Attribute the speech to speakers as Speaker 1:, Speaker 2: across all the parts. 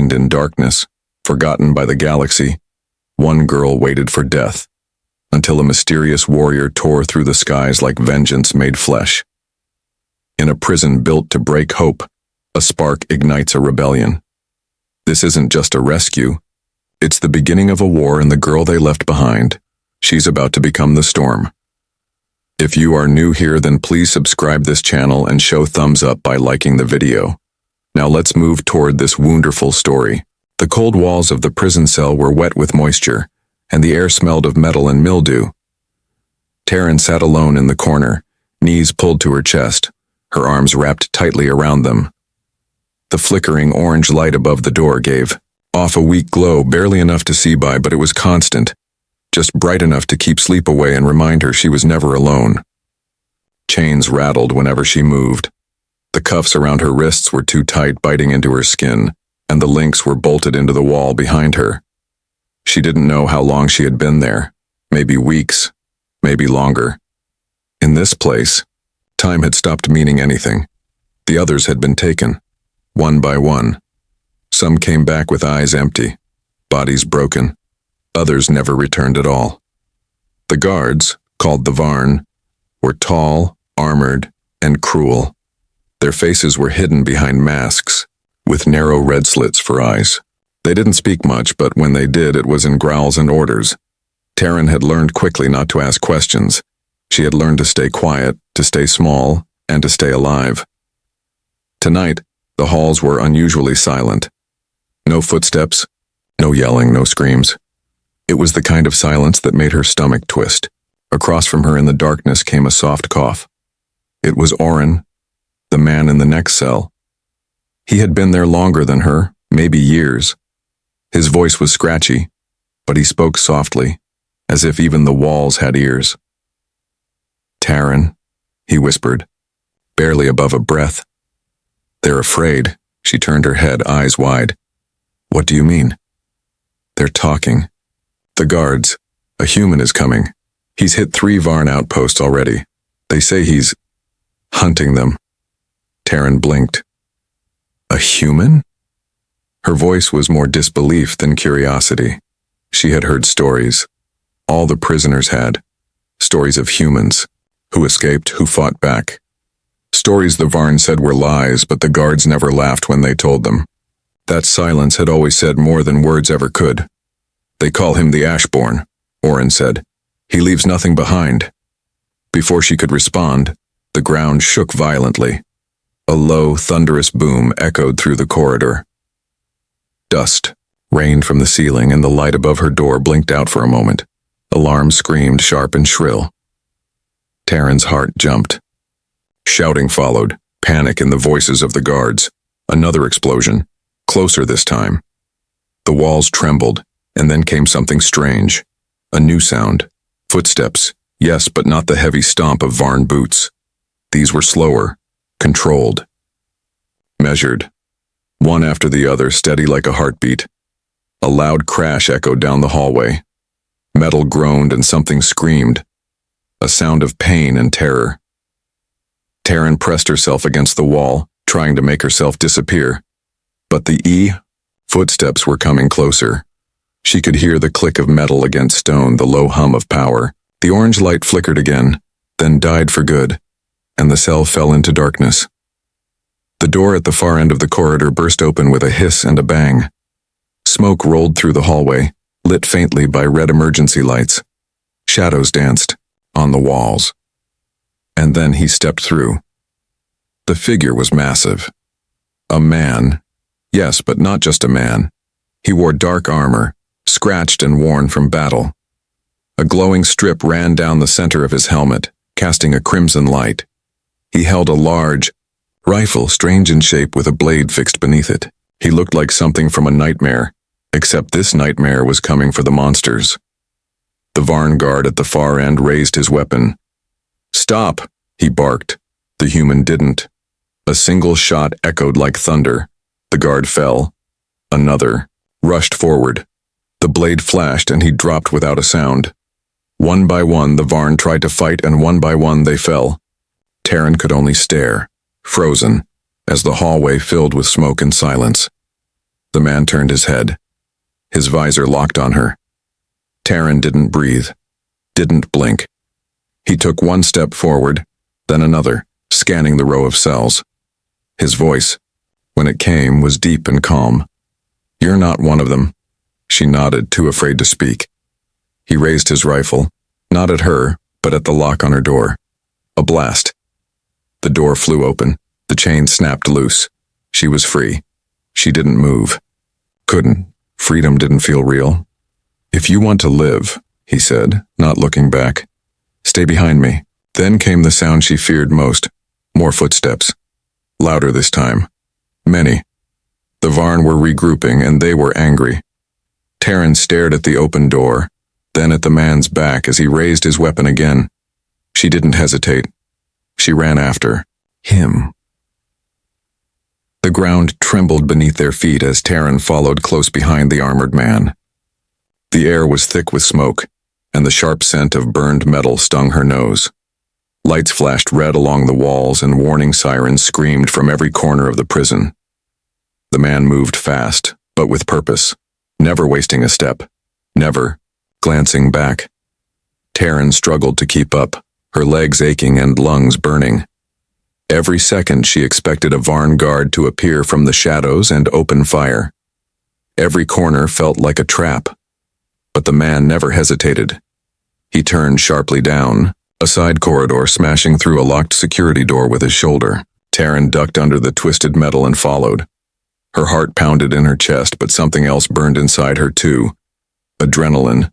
Speaker 1: chained in darkness, forgotten by the galaxy, one girl waited for death, until a mysterious warrior tore through the skies like vengeance made flesh. In a prison built to break hope, a spark ignites a rebellion. This isn't just a rescue. It's the beginning of a war, and the girl they left behind, she's about to become the storm. If you are new here, then please subscribe this channel and show thumbs up by liking the video. Now let's move toward this wonderful story. The cold walls of the prison cell were wet with moisture, and the air smelled of metal and mildew. Taryn sat alone in the corner, knees pulled to her chest, her arms wrapped tightly around them. The flickering orange light above the door gave off a weak glow, barely enough to see by, but it was constant, just bright enough to keep sleep away and remind her she was never alone. Chains rattled whenever she moved. The cuffs around her wrists were too tight, biting into her skin, and the links were bolted into the wall behind her. She didn't know how long she had been there, maybe weeks, maybe longer. In this place, time had stopped meaning anything. The others had been taken, one by one. Some came back with eyes empty, bodies broken. Others never returned at all. The guards, called the Varn, were tall, armored, and cruel. Their faces were hidden behind masks, with narrow red slits for eyes. They didn't speak much, but when they did, it was in growls and orders. Taryn had learned quickly not to ask questions. She had learned to stay quiet, to stay small, and to stay alive. Tonight, the halls were unusually silent. No footsteps, no yelling, no screams. It was the kind of silence that made her stomach twist. Across from her in the darkness came a soft cough. It was Oren, the man in the next cell. He had been there longer than her, maybe years. His voice was scratchy, but he spoke softly, as if even the walls had ears. "Taryn," he whispered, barely above a breath. "They're afraid." She turned her head, eyes wide. "What do you mean?" "They're talking. The guards. A human is coming. He's hit 3 Varn outposts already. They say he's hunting them." Taryn blinked. "A human?" Her voice was more disbelief than curiosity. She had heard stories. All the prisoners had. Stories of humans, who escaped, who fought back. Stories the Varn said were lies, but the guards never laughed when they told them. That silence had always said more than words ever could. "They call him the Ashborn," Oren said. "He leaves nothing behind." Before she could respond, the ground shook violently. A low, thunderous boom echoed through the corridor. Dust rained from the ceiling, and the light above her door blinked out for a moment. Alarms screamed sharp and shrill. Taryn's heart jumped. Shouting followed, panic in the voices of the guards. Another explosion, closer this time. The walls trembled, and then came something strange. A new sound. Footsteps, yes, but not the heavy stomp of Varn boots. These were slower, controlled, measured. One after the other, steady like a heartbeat. A loud crash echoed down the hallway. Metal groaned and something screamed. A sound of pain and terror. Taryn pressed herself against the wall, trying to make herself disappear. But the footsteps were coming closer. She could hear the click of metal against stone, the low hum of power. The orange light flickered again, then died for good, and the cell fell into darkness. The door at the far end of the corridor burst open with a hiss and a bang. Smoke rolled through the hallway, lit faintly by red emergency lights. Shadows danced on the walls. And then he stepped through. The figure was massive. A man. Yes, but not just a man. He wore dark armor, scratched and worn from battle. A glowing strip ran down the center of his helmet, casting a crimson light. He held a large rifle, strange in shape, with a blade fixed beneath it. He looked like something from a nightmare, except this nightmare was coming for the monsters. The Varn guard at the far end raised his weapon. "Stop!" he barked. The human didn't. A single shot echoed like thunder. The guard fell. Another rushed forward. The blade flashed and he dropped without a sound. One by one, the Varn tried to fight, and one by one they fell. Taryn could only stare, frozen, as the hallway filled with smoke and silence. The man turned his head, his visor locked on her. Taryn didn't breathe, didn't blink. He took one step forward, then another, scanning the row of cells. His voice, when it came, was deep and calm. "You're not one of them." She nodded, too afraid to speak. He raised his rifle, not at her, but at the lock on her door. A blast. The door flew open. The chain snapped loose. She was free. She didn't move. Couldn't. Freedom didn't feel real. "If you want to live," he said, not looking back, "stay behind me." Then came the sound she feared most. More footsteps. Louder this time. Many. The Varn were regrouping, and they were angry. Taryn stared at the open door, then at the man's back as he raised his weapon again. She didn't hesitate. She ran after him. The ground trembled beneath their feet as Taryn followed close behind the armored man. The air was thick with smoke, and the sharp scent of burned metal stung her nose. Lights flashed red along the walls and warning sirens screamed from every corner of the prison. The man moved fast, but with purpose, never wasting a step, never glancing back. Taryn struggled to keep up, her legs aching and lungs burning. Every second she expected a Varn guard to appear from the shadows and open fire. Every corner felt like a trap. But the man never hesitated. He turned sharply down, a side corridor smashing through a locked security door with his shoulder. Taryn ducked under the twisted metal and followed. Her heart pounded in her chest, but something else burned inside her too. Adrenaline,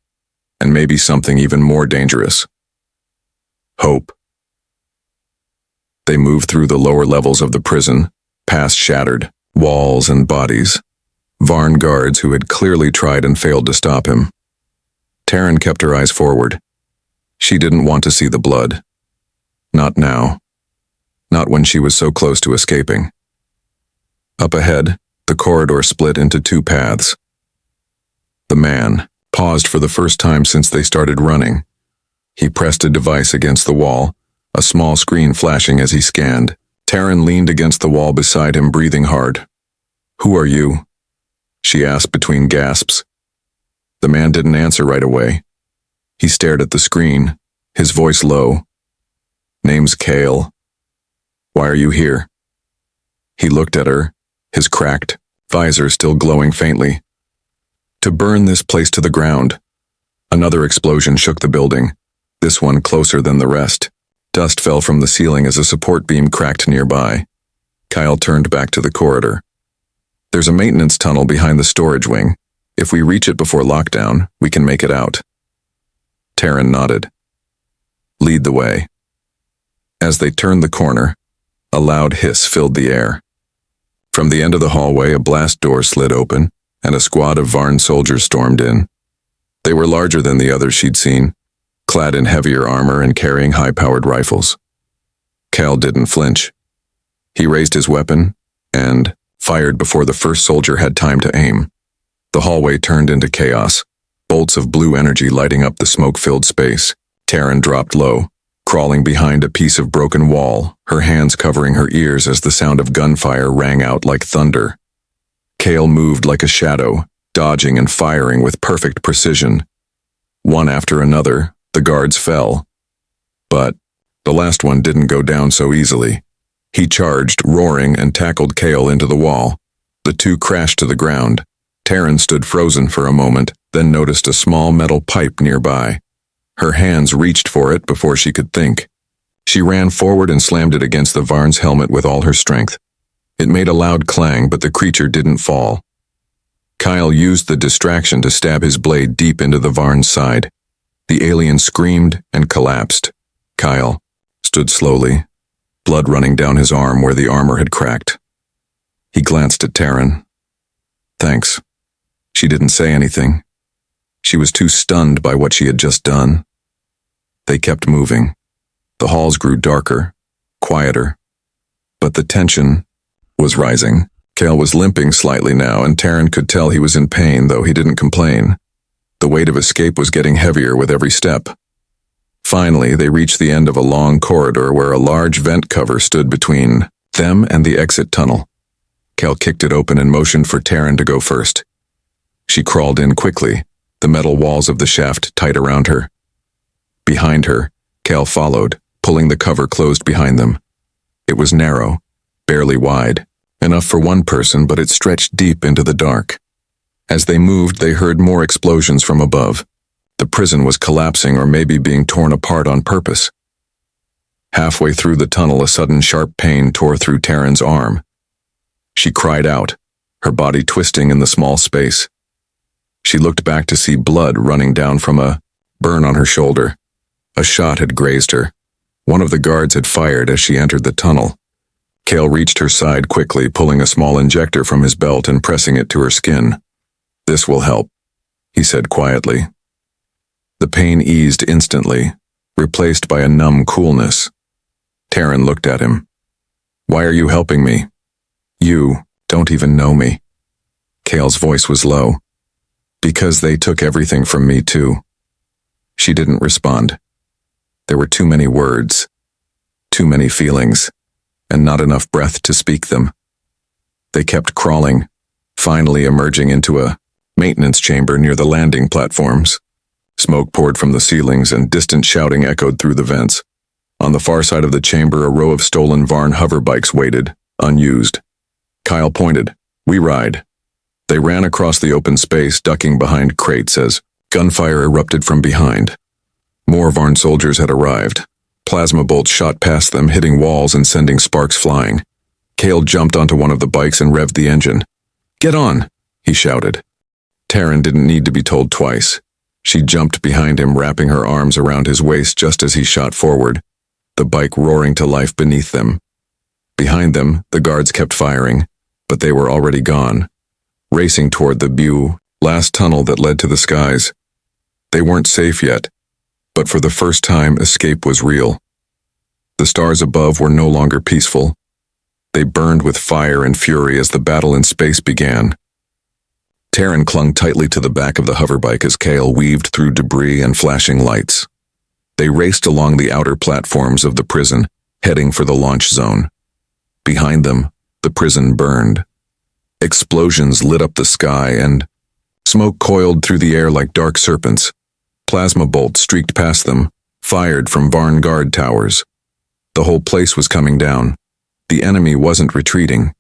Speaker 1: and maybe something even more dangerous. Hope. They moved through the lower levels of the prison, past shattered walls and bodies. Varn guards who had clearly tried and failed to stop him. Taryn kept her eyes forward. She didn't want to see the blood. Not now. Not when she was so close to escaping. Up ahead, the corridor split into two paths. The man paused for the first time since they started running. He pressed a device against the wall, a small screen flashing as he scanned. Taryn leaned against the wall beside him, breathing hard. "Who are you?" she asked between gasps. The man didn't answer right away. He stared at the screen, his voice low. "Name's Kale. Why are you here?" He looked at her, his cracked visor still glowing faintly. "To burn this place to the ground." Another explosion shook the building, this one closer than the rest. Dust fell from the ceiling as a support beam cracked nearby. Kyle turned back to the corridor. "There's a maintenance tunnel behind the storage wing. If we reach it before lockdown, we can make it out." Taryn nodded. "Lead the way." As they turned the corner, a loud hiss filled the air. From the end of the hallway, a blast door slid open, and a squad of Varn soldiers stormed in. They were larger than the others she'd seen, clad in heavier armor and carrying high-powered rifles. Cal didn't flinch. He raised his weapon and fired before the first soldier had time to aim. The hallway turned into chaos, bolts of blue energy lighting up the smoke-filled space. Taryn dropped low, crawling behind a piece of broken wall, her hands covering her ears as the sound of gunfire rang out like thunder. Kale moved like a shadow, dodging and firing with perfect precision. One after another, the guards fell. But the last one didn't go down so easily. He charged, roaring, and tackled Kale into the wall. The two crashed to the ground. Taryn stood frozen for a moment, then noticed a small metal pipe nearby. Her hands reached for it before she could think. She ran forward and slammed it against the Varn's helmet with all her strength. It made a loud clang, but the creature didn't fall. Kyle used the distraction to stab his blade deep into the Varn's side. The alien screamed and collapsed. Kyle stood slowly, blood running down his arm where the armor had cracked. He glanced at Taryn. "Thanks." She didn't say anything. She was too stunned by what she had just done. They kept moving. The halls grew darker, quieter, but the tension was rising. Kale was limping slightly now, and Taryn could tell he was in pain, though he didn't complain. The weight of escape was getting heavier with every step. Finally, they reached the end of a long corridor where a large vent cover stood between them and the exit tunnel. Kel kicked it open and motioned for Taryn to go first. She crawled in quickly, the metal walls of the shaft tight around her. Behind her, Kel followed, pulling the cover closed behind them. It was narrow, barely wide, enough for one person, but it stretched deep into the dark. As they moved, they heard more explosions from above. The prison was collapsing or maybe being torn apart on purpose. Halfway through the tunnel, a sudden sharp pain tore through Taryn's arm. She cried out, her body twisting in the small space. She looked back to see blood running down from a burn on her shoulder. A shot had grazed her. One of the guards had fired as she entered the tunnel. Kel reached her side quickly, pulling a small injector from his belt and pressing it to her skin. "This will help," he said quietly. The pain eased instantly, replaced by a numb coolness. Taryn looked at him. "Why are you helping me? You don't even know me." Kel's voice was low. "Because they took everything from me too." She didn't respond. There were too many words, too many feelings, and not enough breath to speak them. They kept crawling, finally emerging into a maintenance chamber near the landing platforms. Smoke poured from the ceilings and distant shouting echoed through the vents. On the far side of the chamber, a row of stolen Varn hoverbikes waited, unused. Kyle pointed. "We ride." They ran across the open space, ducking behind crates as gunfire erupted from behind. More Varn soldiers had arrived. Plasma bolts shot past them, hitting walls and sending sparks flying. Kel jumped onto one of the bikes and revved the engine. "Get on!" he shouted. Taryn didn't need to be told twice. She jumped behind him, wrapping her arms around his waist just as he shot forward, the bike roaring to life beneath them. Behind them, the guards kept firing, but they were already gone, racing toward the last tunnel that led to the skies. They weren't safe yet, but for the first time, escape was real. The stars above were no longer peaceful. They burned with fire and fury as the battle in space began. Taryn clung tightly to the back of the hoverbike as Kel weaved through debris and flashing lights. They raced along the outer platforms of the prison, heading for the launch zone. Behind them, the prison burned. Explosions lit up the sky and smoke coiled through the air like dark serpents. Plasma bolts streaked past them, fired from Varn guard towers. The whole place was coming down. The enemy wasn't retreating.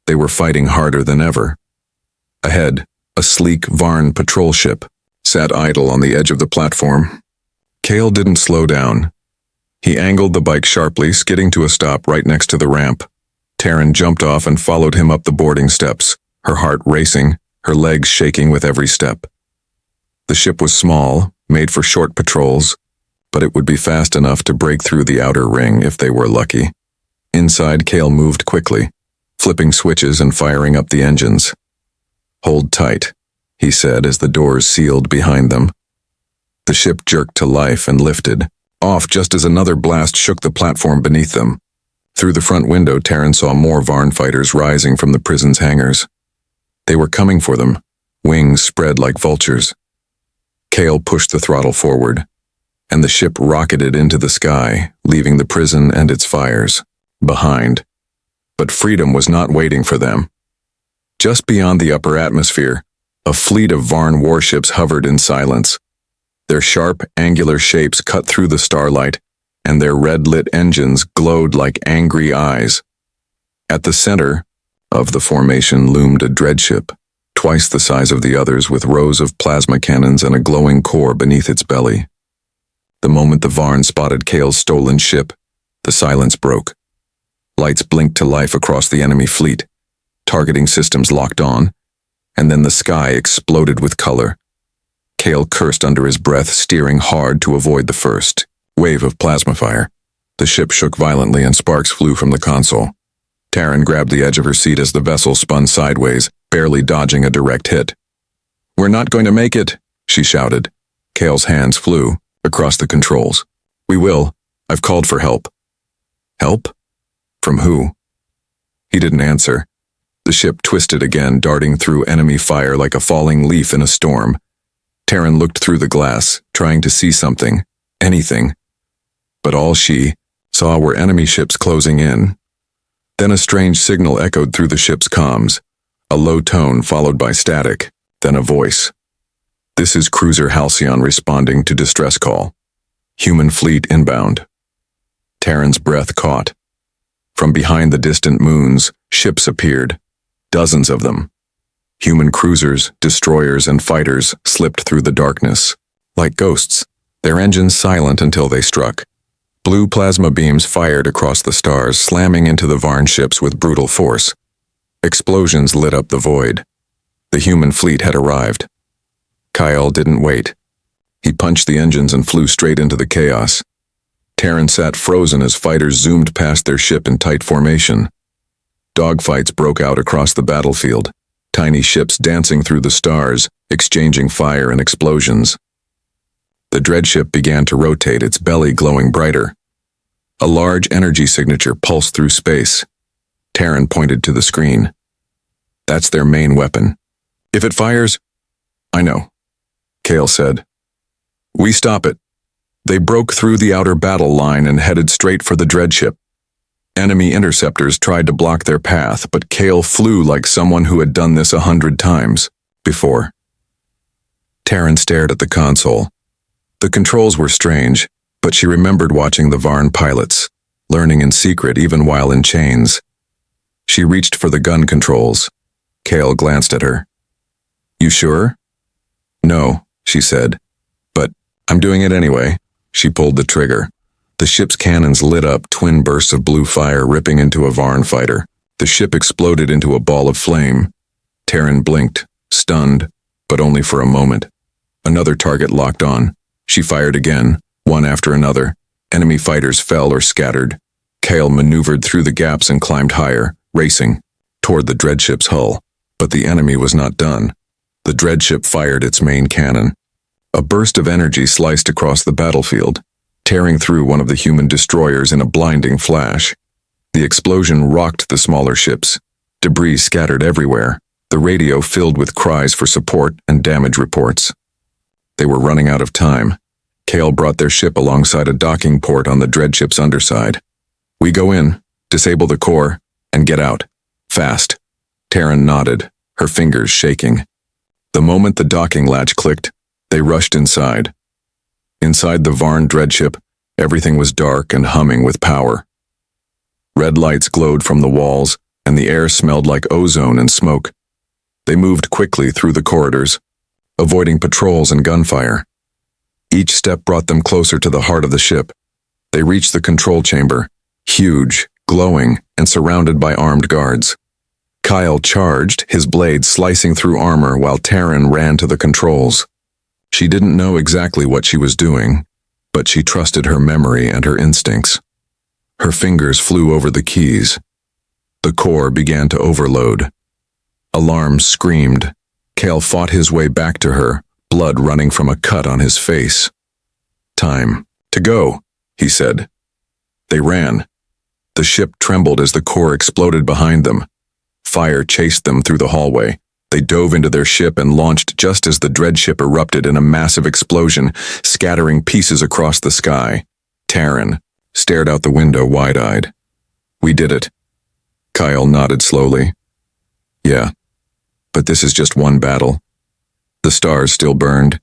Speaker 1: They were fighting harder than ever. Ahead, a sleek Varn patrol ship sat idle on the edge of the platform. Kel didn't slow down. He angled the bike sharply, skidding to a stop right next to the ramp. Taryn jumped off and followed him up the boarding steps, her heart racing, her legs shaking with every step. The ship was small, made for short patrols, but it would be fast enough to break through the outer ring if they were lucky. Inside, Kel moved quickly, flipping switches and firing up the engines. "Hold tight," he said as the doors sealed behind them. The ship jerked to life and lifted, off just as another blast shook the platform beneath them. Through the front window, Taryn saw more Varn fighters rising from the prison's hangars. They were coming for them, wings spread like vultures. Kel pushed the throttle forward, and the ship rocketed into the sky, leaving the prison and its fires behind. But freedom was not waiting for them. Just beyond the upper atmosphere, a fleet of Varn warships hovered in silence. Their sharp, angular shapes cut through the starlight, and their red-lit engines glowed like angry eyes. At the center of the formation loomed a dreadship, twice the size of the others, with rows of plasma cannons and a glowing core beneath its belly. The moment the Varn spotted Kel's stolen ship, the silence broke. Lights blinked to life across the enemy fleet, targeting systems locked on, and then the sky exploded with color. Kel cursed under his breath, steering hard to avoid the first wave of plasma fire. The ship shook violently and sparks flew from the console. Taryn grabbed the edge of her seat as the vessel spun sideways, barely dodging a direct hit. "We're not going to make it," she shouted. Kel's hands flew across the controls. "We will. I've called for help." "Help? From who?" He didn't answer. The ship twisted again, darting through enemy fire like a falling leaf in a storm. Taryn looked through the glass, trying to see something, anything. But all she saw were enemy ships closing in. Then a strange signal echoed through the ship's comms, a low tone followed by static, then a voice. "This is Cruiser Halcyon responding to distress call. Human fleet inbound." Terran's breath caught. From behind the distant moons, ships appeared, dozens of them. Human cruisers, destroyers, and fighters slipped through the darkness, like ghosts, their engines silent until they struck. Blue plasma beams fired across the stars, slamming into the Varn ships with brutal force. Explosions lit up the void. The human fleet had arrived. Kyle didn't wait. He punched the engines and flew straight into the chaos. Terran sat frozen as fighters zoomed past their ship in tight formation. Dogfights broke out across the battlefield, tiny ships dancing through the stars, exchanging fire and explosions. The dreadship began to rotate, its belly glowing brighter. A large energy signature pulsed through space. Terran pointed to the screen. "That's their main weapon. If it fires—" "I know," Kale said. "We stop it." They broke through the outer battle line and headed straight for the dreadship. Enemy interceptors tried to block their path, but Kale flew like someone who had done this 100 times before. Terran stared at the console. The controls were strange, but she remembered watching the Varn pilots, learning in secret even while in chains. She reached for the gun controls. Kale glanced at her. "You sure?" "No," she said. "But I'm doing it anyway." She pulled the trigger. The ship's cannons lit up, twin bursts of blue fire ripping into a Varn fighter. The ship exploded into a ball of flame. Terran blinked, stunned, but only for a moment. Another target locked on. She fired again, one after another. Enemy fighters fell or scattered. Kale maneuvered through the gaps and climbed higher, racing toward the dreadship's hull. But the enemy was not done. The dreadship fired its main cannon. A burst of energy sliced across the battlefield, tearing through one of the human destroyers in a blinding flash. The explosion rocked the smaller ships. Debris scattered everywhere, the radio filled with cries for support and damage reports. They were running out of time. Kale brought their ship alongside a docking port on the dreadship's underside. "We go in, disable the core, and get out. Fast." Terran nodded, her fingers shaking. The moment the docking latch clicked, they rushed inside. Inside the Varn dreadship, everything was dark and humming with power. Red lights glowed from the walls, and the air smelled like ozone and smoke. They moved quickly through the corridors, avoiding patrols and gunfire. Each step brought them closer to the heart of the ship. They reached the control chamber, huge, glowing, and surrounded by armed guards. Kyle charged, his blade slicing through armor while Terran ran to the controls. She didn't know exactly what she was doing, but she trusted her memory and her instincts. Her fingers flew over the keys. The core began to overload. Alarms screamed. Kale fought his way back to her, blood running from a cut on his face. "Time to go," he said. They ran. The ship trembled as the core exploded behind them. Fire chased them through the hallway. They dove into their ship and launched just as the dreadship erupted in a massive explosion, scattering pieces across the sky. Terran stared out the window wide-eyed. "We did it." Kyle nodded slowly. "Yeah, but this is just one battle." The stars still burned,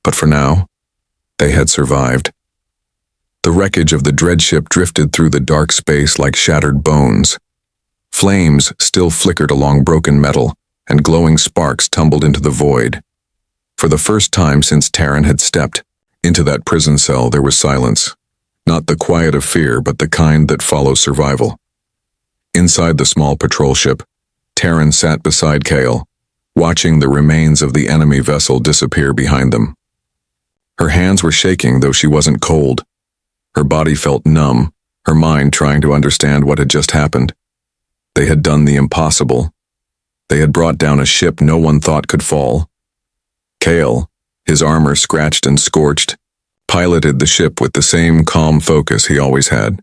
Speaker 1: but for now, they had survived. The wreckage of the dreadship drifted through the dark space like shattered bones. Flames still flickered along broken metal, and glowing sparks tumbled into the void. For the first time since Terran had stepped into that prison cell, there was silence. Not the quiet of fear, but the kind that follows survival. Inside the small patrol ship, Terran sat beside Kale, watching the remains of the enemy vessel disappear behind them. Her hands were shaking, though she wasn't cold. Her body felt numb, her mind trying to understand what had just happened. They had done the impossible. They had brought down a ship no one thought could fall. Kale, his armor scratched and scorched, piloted the ship with the same calm focus he always had.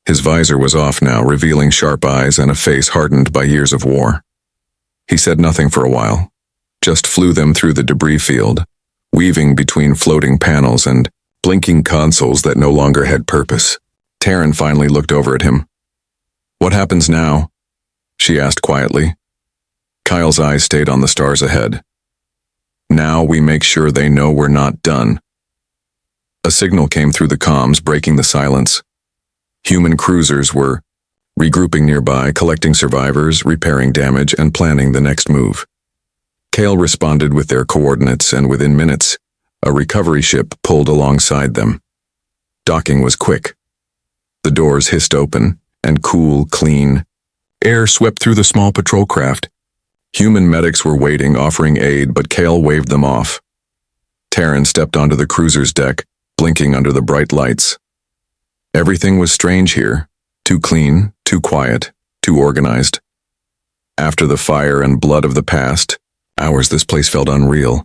Speaker 1: His visor was off now, revealing sharp eyes and a face hardened by years of war. He said nothing for a while, just flew them through the debris field, weaving between floating panels and blinking consoles that no longer had purpose. Terran finally looked over at him. What happens now? She asked quietly. Kyle's eyes stayed on the stars ahead. Now we make sure they know we're not done. A signal came through the comms, breaking the silence. Human cruisers were regrouping nearby, collecting survivors, repairing damage, and planning the next move. Kale responded with their coordinates, and within minutes, a recovery ship pulled alongside them. Docking was quick. The doors hissed open, and cool, clean air swept through the small patrol craft. Human medics were waiting, offering aid, but Kale waved them off. Taryn stepped onto the cruiser's deck, blinking under the bright lights. Everything was strange here. Too clean, too quiet, too organized. After the fire and blood of the past hours, this place felt unreal.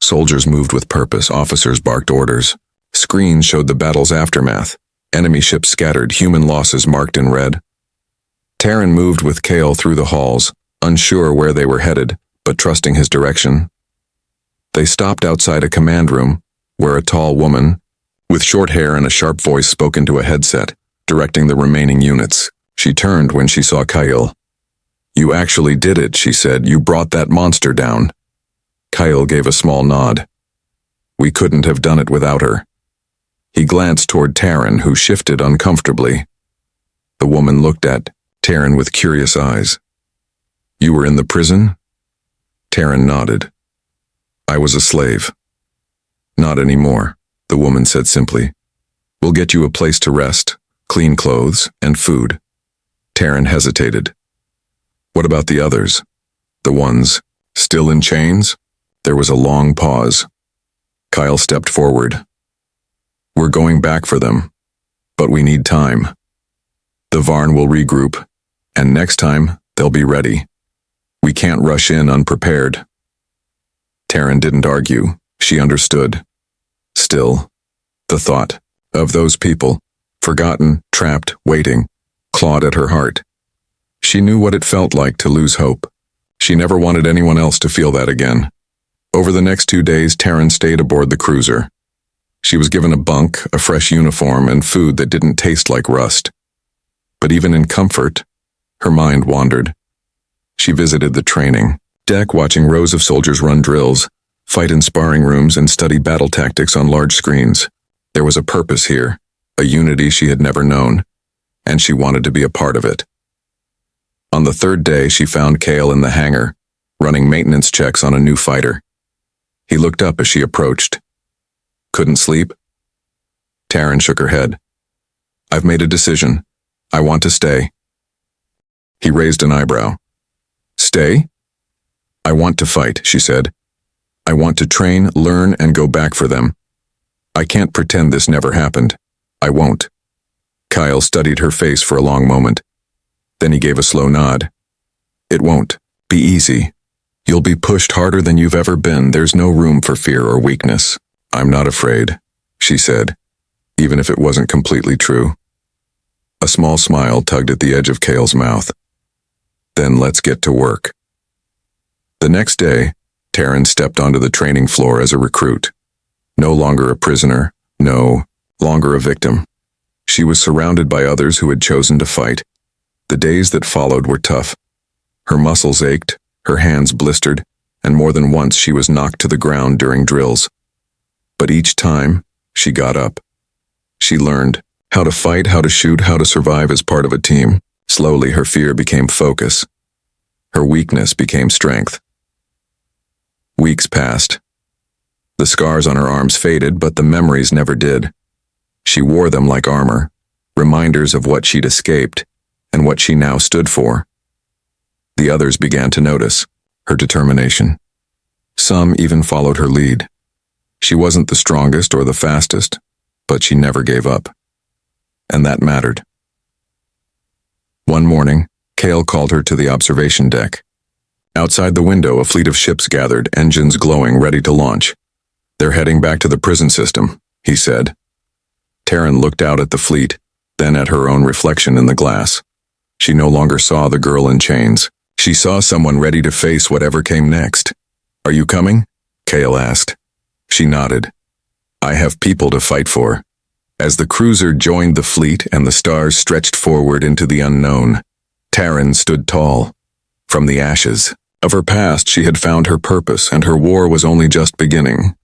Speaker 1: Soldiers moved with purpose, officers barked orders. Screens showed the battle's aftermath. Enemy ships scattered, human losses marked in red. Taryn moved with Kale through the halls, unsure where they were headed, but trusting his direction. They stopped outside a command room, where a tall woman, with short hair and a sharp voice, spoke into a headset, directing the remaining units. She turned when she saw Kyle. "You actually did it," she said. "You brought that monster down." Kyle gave a small nod. "We couldn't have done it without her." He glanced toward Taryn, who shifted uncomfortably. The woman looked at Taryn with curious eyes. "You were in the prison?" Taryn nodded. "I was a slave." "Not anymore," the woman said simply. "We'll get you a place to rest, clean clothes, and food." Taryn hesitated. "What about the others? The ones still in chains?" There was a long pause. Kyle stepped forward. "We're going back for them, but we need time. The Varn will regroup, and next time they'll be ready. We can't rush in unprepared." Taryn didn't argue. She understood. Still, the thought of those people, forgotten, trapped, waiting, clawed at her heart. She knew what it felt like to lose hope. She never wanted anyone else to feel that again. Over the next 2 days, Taryn stayed aboard the cruiser. She was given a bunk, a fresh uniform, and food that didn't taste like rust. But even in comfort, her mind wandered. She visited the training deck, watching rows of soldiers run drills, fight in sparring rooms, and study battle tactics on large screens. There was a purpose here, a unity she had never known, and she wanted to be a part of it. On the 3rd day, she found Kale in the hangar, running maintenance checks on a new fighter. He looked up as she approached. "Couldn't sleep?" Taryn shook her head. "I've made a decision. I want to stay." He raised an eyebrow. "Stay?" "I want to fight," she said. "I want to train, learn, and go back for them. I can't pretend this never happened. I won't." Kyle studied her face for a long moment. Then he gave a slow nod. "It won't be easy. You'll be pushed harder than you've ever been. There's no room for fear or weakness." "I'm not afraid," she said, even if it wasn't completely true. A small smile tugged at the edge of Kale's mouth. "Then let's get to work." The next day, Taryn stepped onto the training floor as a recruit. No longer a prisoner, no longer a victim. She was surrounded by others who had chosen to fight. The days that followed were tough. Her muscles ached, her hands blistered, and more than once she was knocked to the ground during drills. But each time, she got up. She learned how to fight, how to shoot, how to survive as part of a team. Slowly, her fear became focus. Her weakness became strength. Weeks passed. The scars on her arms faded, but the memories never did. She wore them like armor, reminders of what she'd escaped and what she now stood for. The others began to notice her determination. Some even followed her lead. She wasn't the strongest or the fastest, but she never gave up. And that mattered. One morning, Kale called her to the observation deck. Outside the window, a fleet of ships gathered, engines glowing, ready to launch. "They're heading back to the prison system," he said. Taryn looked out at the fleet, then at her own reflection in the glass. She no longer saw the girl in chains. She saw someone ready to face whatever came next. "Are you coming?" Kale asked. She nodded. "I have people to fight for." As the cruiser joined the fleet and the stars stretched forward into the unknown, Taryn stood tall. From the ashes of her past, she had found her purpose, and her war was only just beginning.